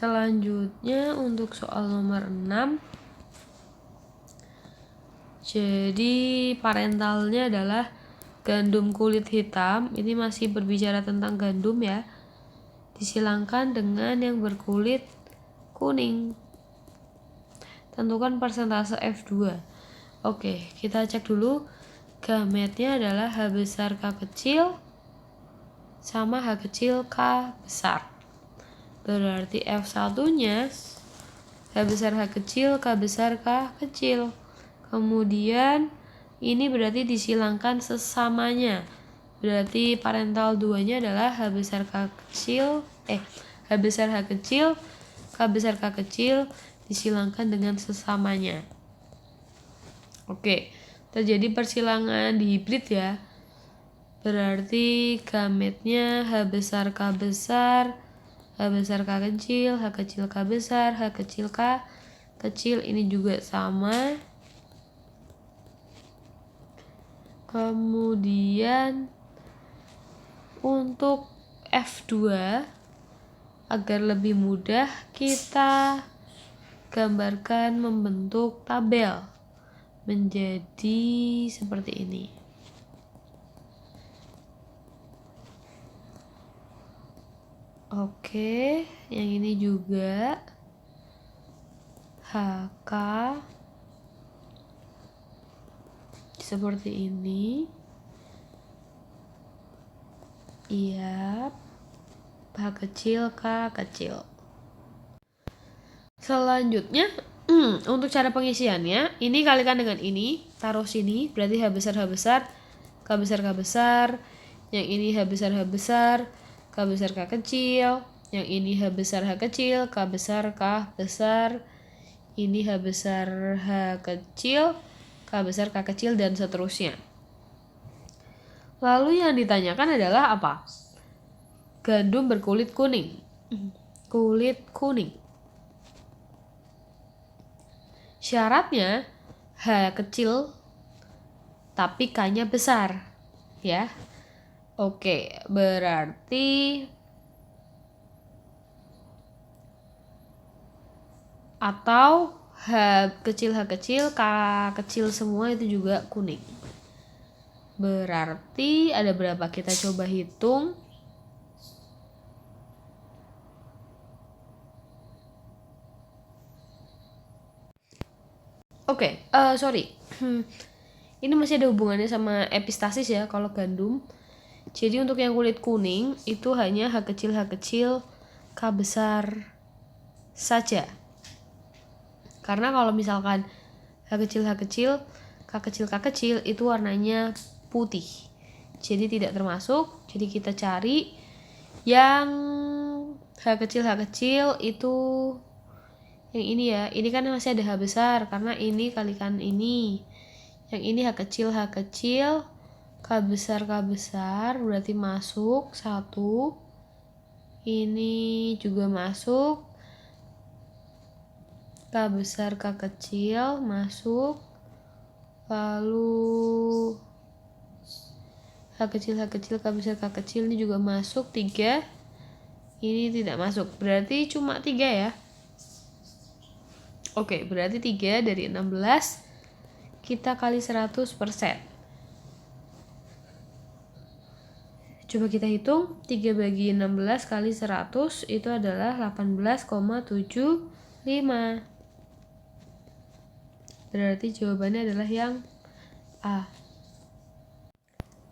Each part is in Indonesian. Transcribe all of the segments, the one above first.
Selanjutnya untuk soal nomor 6. Jadi parentalnya adalah gandum kulit hitam. Ini masih berbicara tentang gandum ya. Disilangkan dengan yang berkulit kuning. Tentukan persentase F2. Oke, kita cek dulu. Gametnya adalah H besar K kecil sama H kecil K besar. Berarti F1-nya H besar H kecil, K besar K kecil. Kemudian ini berarti disilangkan sesamanya. Berarti parental 2-nya adalah H besar K kecil, H besar H kecil, K besar K kecil disilangkan dengan sesamanya. Oke, terjadi persilangan dihibrid ya. Berarti gametnya H besar K besar, H besar K kecil, H kecil K besar, H kecil K kecil, ini juga sama. Kemudian untuk F2 agar lebih mudah kita gambarkan membentuk tabel menjadi seperti ini. Oke, yang ini juga HK seperti ini. Iya, H kecil K kecil. Selanjutnya untuk cara pengisiannya, ini kalikan dengan ini, taruh sini, berarti H besar H besar, K besar K besar, yang ini H besar H besar, K besar K kecil, yang ini H besar H kecil, K besar K besar, ini H besar H kecil, K besar K kecil, dan seterusnya. Lalu yang ditanyakan adalah apa? Gandum berkulit kuning. Kulit kuning. Syaratnya H kecil tapi K-nya besar ya. Oke, berarti atau H kecil K kecil semua itu juga kuning. Berarti ada berapa? Kita coba hitung. Oke, sorry. Ini masih ada hubungannya sama epistasis ya kalau gandum. Jadi untuk yang kulit kuning itu hanya H kecil K besar saja. Karena kalau misalkan H kecil K kecil itu warnanya putih. Jadi tidak termasuk. Jadi kita cari yang H kecil itu yang ini ya. Ini kan masih ada H besar karena ini kalikan ini. Yang ini H kecil K besar berarti masuk 1. Ini juga masuk. K besar K kecil masuk. Lalu H kecil K besar K kecil ini juga masuk 3. Ini tidak masuk. Berarti cuma 3 ya. Oke, berarti 3 dari 16 kita kali 100%. Coba kita hitung, 3 bagi 16 kali 100 itu adalah 18,75. Berarti jawabannya adalah yang A.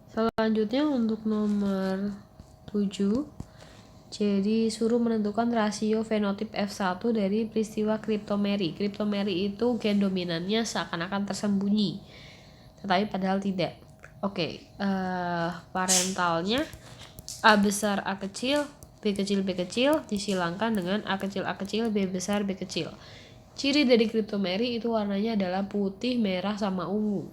Selanjutnya untuk nomor 7. Jadi suruh menentukan rasio fenotip F1 dari peristiwa kriptomeri. Kriptomeri itu gen dominannya seakan-akan tersembunyi, tetapi padahal tidak. Oke, parentalnya A besar A kecil, B kecil disilangkan dengan A kecil B besar B kecil. Ciri dari kriptomeri itu warnanya adalah putih, merah, sama ungu.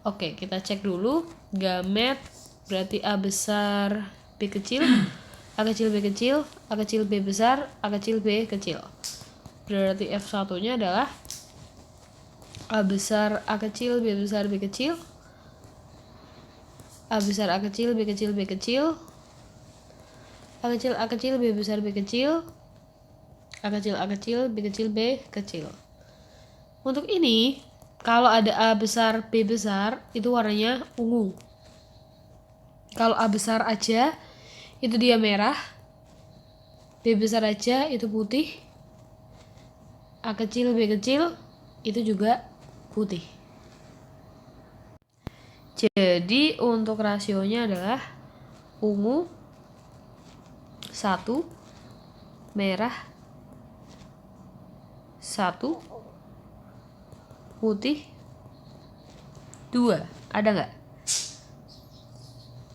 Oke, kita cek dulu. Gamet berarti A besar B kecil, A kecil B kecil, A kecil B besar, A kecil B kecil. Berarti F1-nya adalah A besar A kecil B besar B kecil, A besar A kecil B kecil B kecil, A kecil B besar B kecil, A kecil, A kecil, B kecil, B kecil. Untuk ini, kalau ada A besar, B besar, itu warnanya ungu. Kalau A besar aja, itu dia merah. B besar aja, itu putih. A kecil, B kecil, itu juga putih. Jadi untuk rasionya adalah ungu 1, merah 1, putih 2. Ada nggak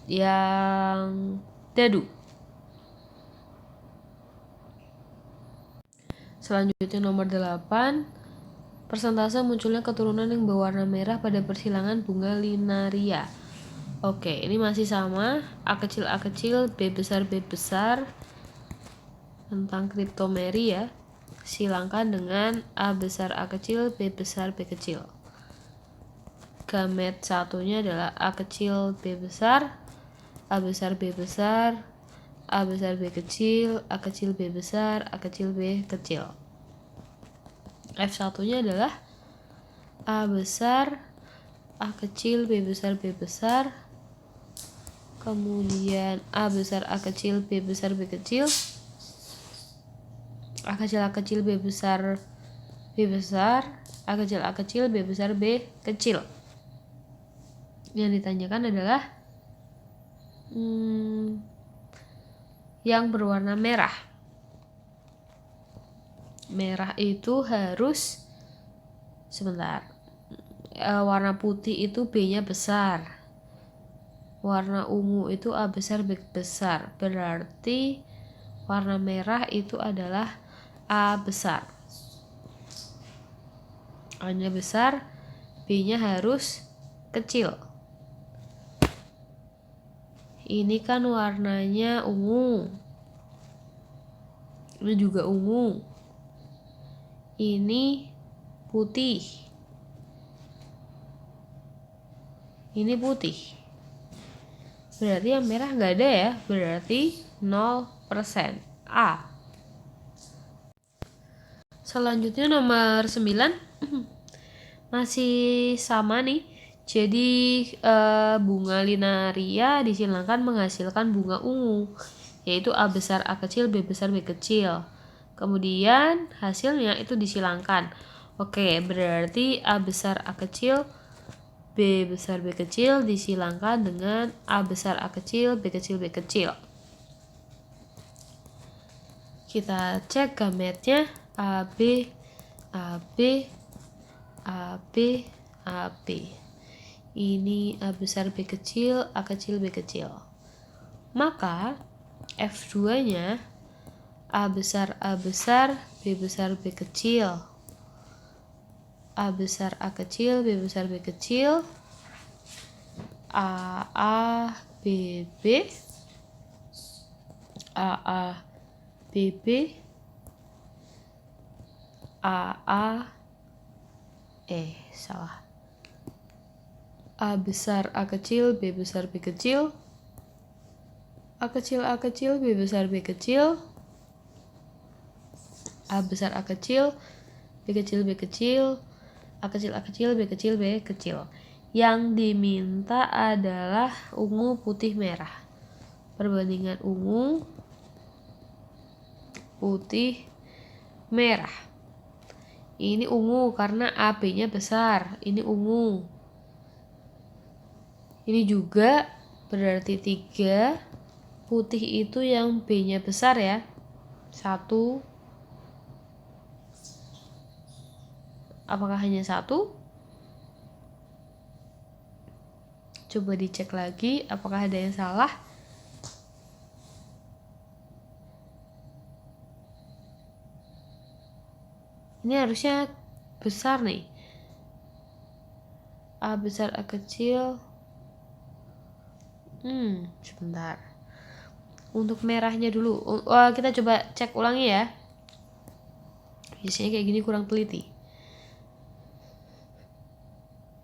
yang dadu? Selanjutnya nomor 8, persentase munculnya keturunan yang berwarna merah pada persilangan bunga linaria. Oke, ini masih sama, A kecil, B besar, tentang kriptomeri ya. Silangkan dengan A besar, A kecil, B besar, B kecil. Gamet satunya adalah A kecil, B besar, A besar, B besar, A besar, B kecil, A kecil, B besar, A kecil, B kecil. F satunya adalah A besar, A kecil, B besar, B besar, kemudian A besar, A kecil, B besar, B kecil, A kecil, B besar, B besar, A kecil, B besar, B kecil. Yang ditanyakan adalah yang berwarna merah. Merah itu harus warna putih itu B-nya besar. Warna ungu itu A besar, B besar. Berarti warna merah itu adalah A besar. A-nya besar, B-nya harus kecil. Ini kan warnanya ungu. Ini juga ungu. Ini putih. Ini putih. Berarti yang merah nggak ada ya. Berarti 0%. A. Selanjutnya nomor 9. Masih sama nih. Jadi bunga linaria disilangkan menghasilkan bunga ungu, yaitu A besar, A kecil, B besar, B kecil. Kemudian hasilnya itu disilangkan. Oke, berarti A besar, A kecil, B besar, B kecil disilangkan dengan A besar, A kecil, B kecil, B kecil. Kita cek gametnya A, B, A, B, A, B, A, B. Ini A besar, B kecil, A kecil, B kecil. Maka F2-nya A besar, B besar, B kecil. A besar, A kecil, B besar, B kecil. A, B, B. A, B, B. Salah. A besar, A kecil, B besar, B kecil. A kecil, B besar, B kecil. A besar, A kecil, B kecil, B kecil. A kecil, B kecil, B kecil. Yang diminta adalah ungu, putih, merah. Perbandingan ungu, putih, merah. Ini ungu karena AB-nya besar. Ini ungu. Ini juga berarti 3. Putih itu yang B-nya besar ya. 1. Apakah hanya 1? Coba dicek lagi apakah ada yang salah. Ini harusnya besar nih. A besar, A kecil. Sebentar. Untuk merahnya dulu. Kita coba cek ulangi ya. Biasanya kayak gini kurang teliti.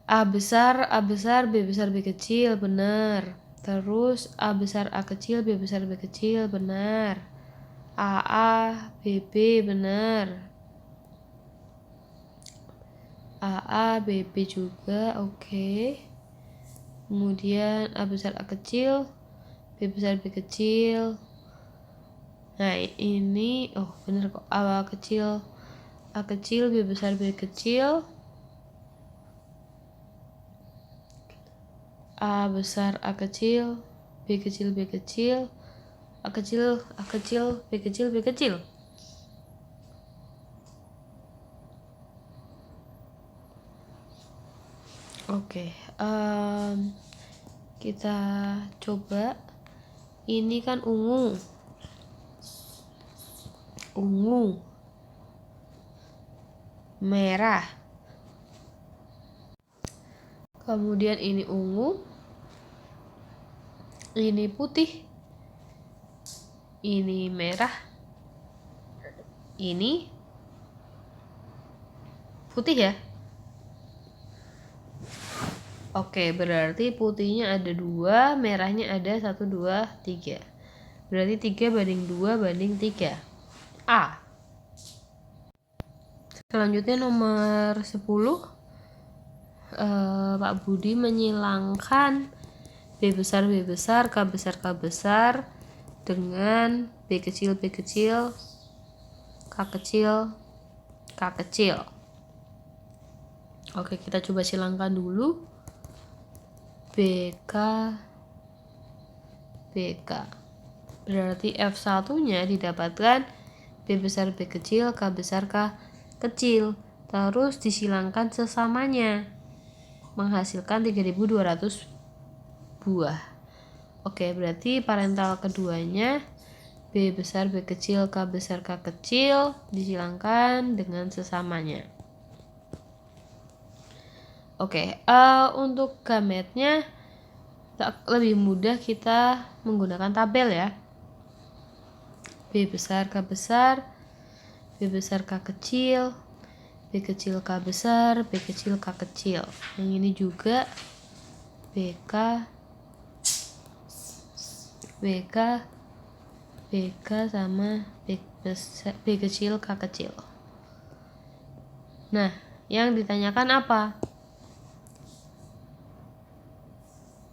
A besar, B besar, B kecil, benar. Terus A besar, A kecil, B besar, B kecil, benar. AA, BB benar. AA, BB juga, oke. Kemudian A besar A kecil, B besar B kecil. Nah ini, oh bener kok, A kecil B besar B kecil, A besar A kecil, B kecil B kecil, A kecil B kecil B kecil. Oke, kita coba. Ini kan ungu, merah. Kemudian ini ungu, ini putih, ini merah, ini putih ya. Oke, berarti putihnya ada 2, merahnya ada 1, 2, 3. Berarti 3 banding 2 banding 3. A. Selanjutnya nomor 10. Pak Budi menyilangkan B besar B besar, K besar K besar dengan B kecil B kecil, K kecil K kecil. Oke, kita coba silangkan dulu. BK BK. Berarti F1 nya didapatkan B besar B kecil, K besar K kecil. Terus disilangkan sesamanya, menghasilkan 3200 buah. Oke, berarti parental keduanya B besar B kecil, K besar K kecil disilangkan dengan sesamanya. Oke, untuk gametnya lebih mudah kita menggunakan tabel ya. B besar K besar, B besar K kecil, B kecil K besar, B kecil K kecil. Yang ini juga BK sama B kecil K kecil. Nah, yang ditanyakan apa?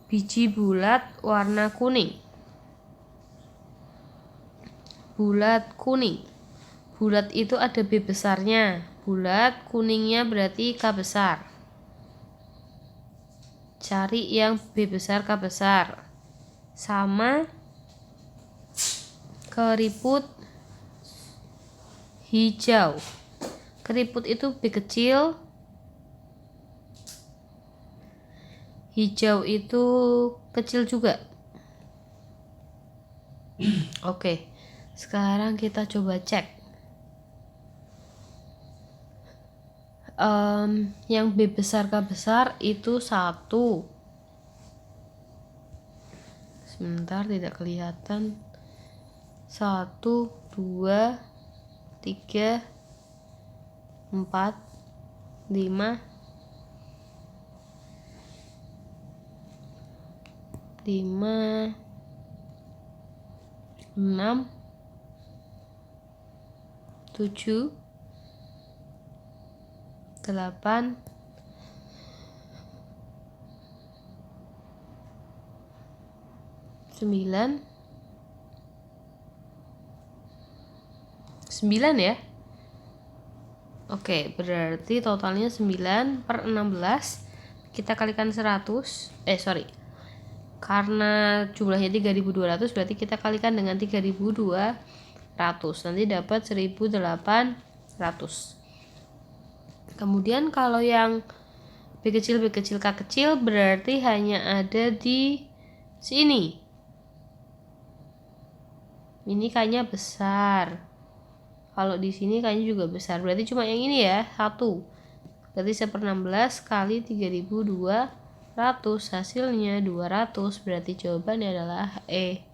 Biji bulat warna kuning. Bulat kuning. Bulat itu ada B besarnya. Bulat kuningnya berarti K besar. Cari yang B besar K besar. Sama keriput hijau. Keriput itu B kecil, hijau itu kecil juga. Oke, sekarang kita coba cek. Yang B besar K besar itu 1. Sebentar, tidak kelihatan. 1, 2, 3, 4, 5, 6, 7, 8, 9 ya. Oke, berarti totalnya 9 per 16. Kita kalikan 100. Karena jumlahnya 3200, berarti kita kalikan dengan 3200. Nanti dapat 1800. Kemudian kalau yang B kecil K kecil berarti hanya ada di sini. Ini kayaknya besar. Kalau di sini kayaknya juga besar. Berarti cuma yang ini ya, 1. Berarti 1/16 kali 3200, hasilnya 200. Berarti jawabannya adalah E.